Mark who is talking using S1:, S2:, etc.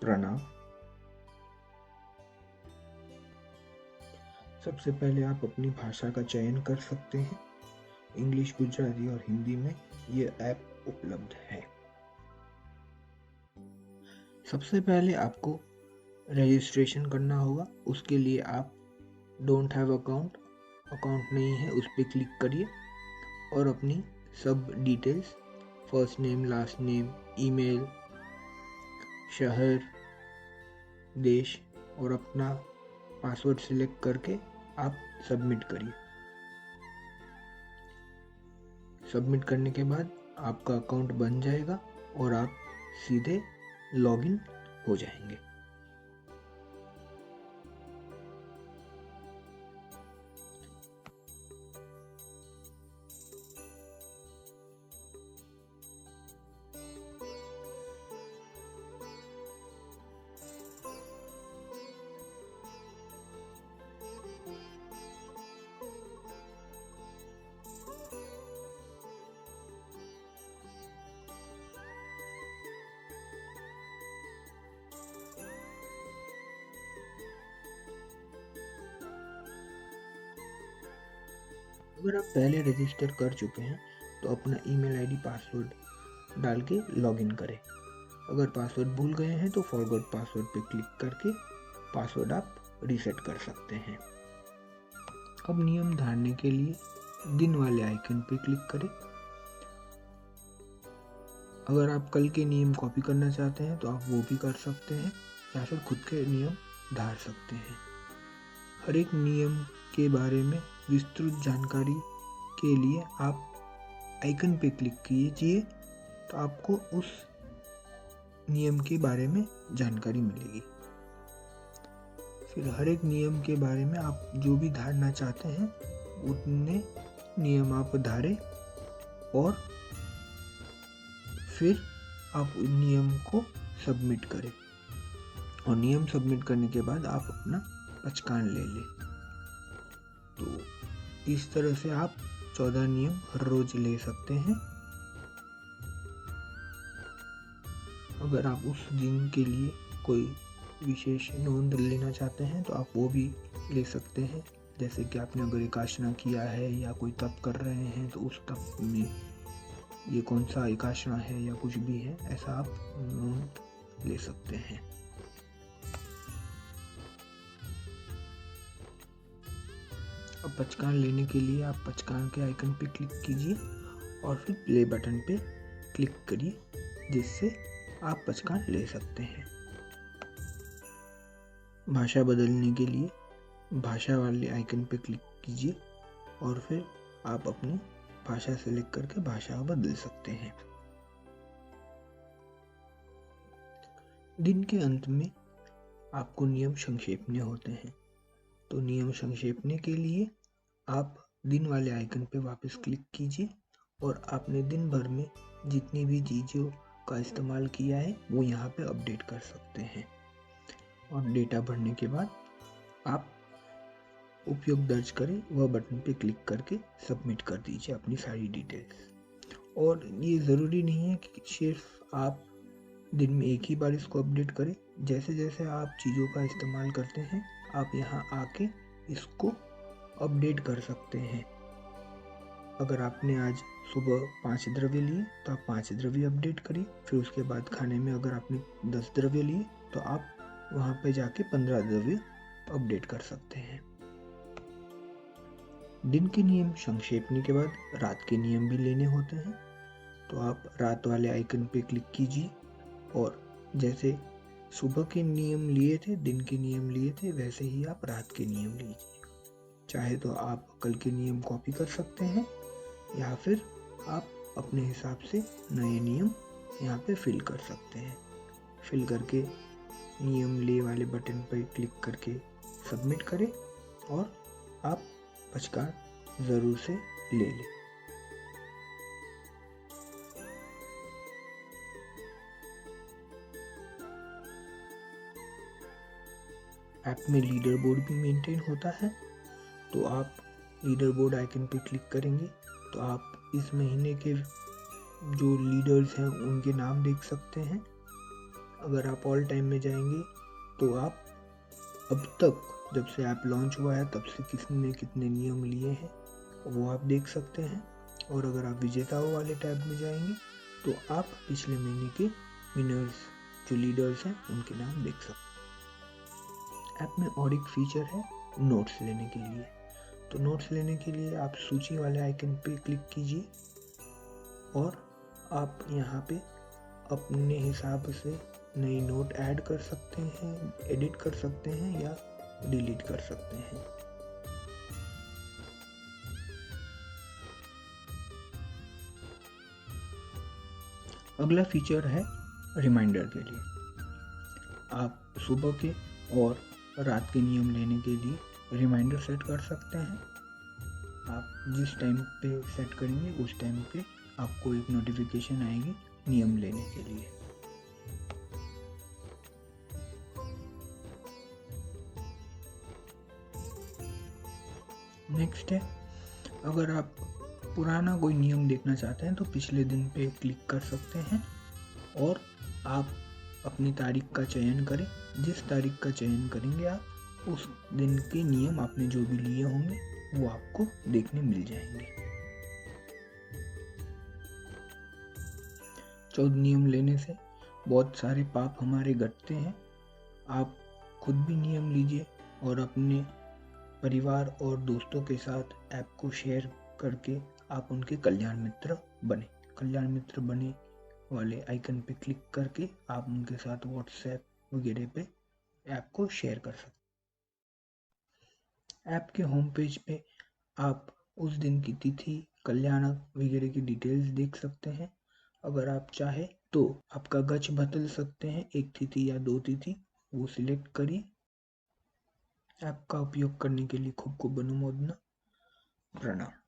S1: प्रणाम। सबसे पहले आप अपनी भाषा का चयन कर सकते हैं। इंग्लिश, गुजराती और हिंदी में ये ऐप उपलब्ध है। सबसे पहले आपको रजिस्ट्रेशन करना होगा। उसके लिए आप डोंट हैव अकाउंट नहीं है उस पर क्लिक करिए और अपनी सब details, first name, last name, email, शहर, देश और अपना पासवर्ड सिलेक्ट करके आप सबमिट करिए। सबमिट करने के बाद आपका अकाउंट बन जाएगा और आप सीधे लॉगिन हो जाएंगे। अगर आप पहले रजिस्टर कर चुके हैं तो अपना ईमेल आईडी, पासवर्ड डाल के लॉगिन करें। अगर पासवर्ड भूल गए हैं तो फॉरगॉट पासवर्ड पे क्लिक करके पासवर्ड आप रीसेट कर सकते हैं। अब नियम धारने के लिए दिन वाले आइकन पे क्लिक करें। अगर आप कल के नियम कॉपी करना चाहते हैं तो आप वो भी कर सकते हैं या फिर खुद के नियम धार सकते हैं। हर एक नियम के बारे में विस्तृत जानकारी के लिए आप आइकन पे क्लिक कीजिए तो आपको उस नियम के बारे में जानकारी मिलेगी। फिर हर एक नियम के बारे में आप जो भी धारना चाहते हैं उतने नियम आप धारें और फिर आप उन नियम को सबमिट करें। और नियम सबमिट करने के बाद आप अपना पचकान ले लें। तो इस तरह से आप 14 नियम हर रोज ले सकते हैं। अगर आप उस दिन के लिए कोई विशेष नोंद लेना चाहते हैं तो आप वो भी ले सकते हैं। जैसे कि आपने अगर एकाशना किया है या कोई तप कर रहे हैं तो उस तप में ये कौन सा एकाशना है या कुछ भी है, ऐसा आप नोंद ले सकते हैं। अब पचकान लेने के लिए आप पचकान के आइकन पे क्लिक कीजिए और फिर प्ले बटन पे क्लिक करिए, जिससे आप पचकान ले सकते हैं। भाषा बदलने के लिए भाषा वाले आइकन पे क्लिक कीजिए और फिर आप अपनी भाषा सेलेक्ट करके भाषा बदल सकते हैं। दिन के अंत में आपको नियम संक्षेपने होते हैं। तो नियम संक्षेपने के लिए आप दिन वाले आइकन पे वापस क्लिक कीजिए और आपने दिन भर में जितनी भी चीज़ों का इस्तेमाल किया है वो यहाँ पे अपडेट कर सकते हैं। और डेटा भरने के बाद आप उपयोग दर्ज करें वह बटन पे क्लिक करके सबमिट कर दीजिए अपनी सारी डिटेल्स। और ये ज़रूरी नहीं है कि सिर्फ आप दिन में एक ही बार इसको अपडेट करें। जैसे जैसे आप चीज़ों का इस्तेमाल करते हैं आप यहाँ आके इसको अपडेट कर सकते हैं। अगर आपने आज सुबह 5 द्रव्य लिए तो आप 5 द्रव्य अपडेट करिए। फिर उसके बाद खाने में अगर आपने 10 द्रव्य लिए तो आप वहाँ पे जाके 15 द्रव्य अपडेट कर सकते हैं। दिन के नियम संक्षेपने के बाद रात के नियम भी लेने होते हैं। तो आप रात वाले आइकन पे क्लिक कीजिए और जैसे सुबह के नियम लिए थे, दिन के नियम लिए थे, वैसे ही आप रात के नियम लीजिए। चाहे तो आप कल के नियम कॉपी कर सकते हैं या फिर आप अपने हिसाब से नए नियम यहाँ पे फिल कर सकते हैं। फिल करके नियम ले वाले बटन पर क्लिक करके सबमिट करें और आप पचकान ज़रूर से ले लें। ऐप में लीडर बोर्ड भी मेंटेन होता है। तो आप लीडर बोर्ड आइकन पे क्लिक करेंगे तो आप इस महीने के जो लीडर्स हैं उनके नाम देख सकते हैं। अगर आप ऑल टाइम में जाएंगे तो आप अब तक जब से ऐप लॉन्च हुआ है तब से किसने कितने नियम लिए हैं वो आप देख सकते हैं। और अगर आप विजेताओं वाले टैब में जाएंगे तो आप पिछले महीने के विनर्स जो लीडर्स हैं उनके नाम देख सकते हैं। ऐप में और एक फीचर है नोट्स लेने के लिए। तो नोट्स लेने के लिए आप सूची वाले आइकन पे क्लिक कीजिए और आप यहाँ पे अपने हिसाब से नए नोट ऐड कर सकते हैं, एडिट कर सकते हैं या डिलीट कर सकते हैं। अगला फीचर है रिमाइंडर के लिए। आप सुबह के और रात के नियम लेने के लिए रिमाइंडर सेट कर सकते हैं। आप जिस टाइम पे सेट करेंगे उस टाइम पे आपको एक नोटिफिकेशन आएगी नियम लेने के लिए। नेक्स्ट है, अगर आप पुराना कोई नियम देखना चाहते हैं तो पिछले दिन पे क्लिक कर सकते हैं और आप अपनी तारीख का चयन करें। जिस तारीख का चयन करेंगे आप उस दिन के नियम आपने जो भी लिए होंगे वो आपको देखने मिल जाएंगे। 14 नियम लेने से बहुत सारे पाप हमारे घटते हैं। आप खुद भी नियम लीजिए और अपने परिवार और दोस्तों के साथ ऐप को शेयर करके आप उनके कल्याण मित्र बने। कल्याण मित्र बने वाले आइकन पे क्लिक करके आप उनके साथ व्हाट्सएप वगैरह पे ऐप को शेयर कर सकते हैं। ऐप के होम पेज पे आप उस दिन की तिथि, कल्याणक वगैरह की डिटेल्स देख सकते हैं। अगर आप चाहे तो आपका गच बदल सकते हैं, 1 तिथि या 2 तिथि वो सिलेक्ट करिए। ऐप का उपयोग करने के लिए खूब खूब अनुमोदना। प्रणाम।